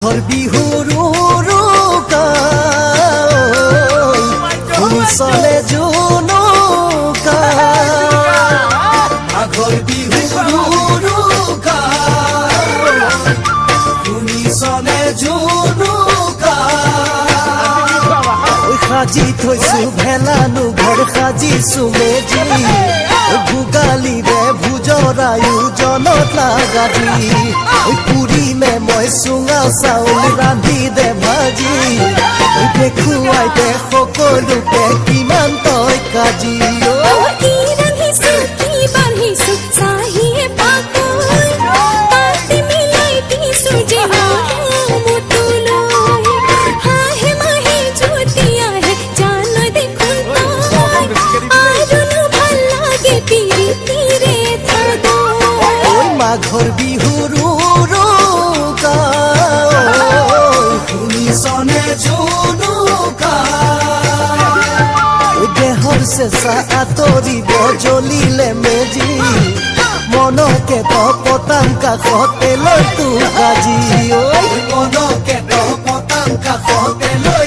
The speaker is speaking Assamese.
মাঘৰ বিহুৰ চলে জুনুকা মাঘৰ বিহুৰ চলে জুনুকা সাজি থৈছো ভেলানো ঘৰ সাজিছো মেজি ভোগালীৰে ভোজৰ আয়োজনত লাগাদি পুৰিমে মই চুঙা চাউল ৰান্ধি দে ভাজি দেখুৱাই দে সকলোকে কিমান তই কাজি মাঘৰ বিহুৰ শুনিছনে জুনুকা দেহৰ চেঁচা আঁতৰিব জ্বলিলে মেজি মনকে তো পতাং কাষতে লৈ তোক আজি মনকে তো পতাং কাষতে লৈ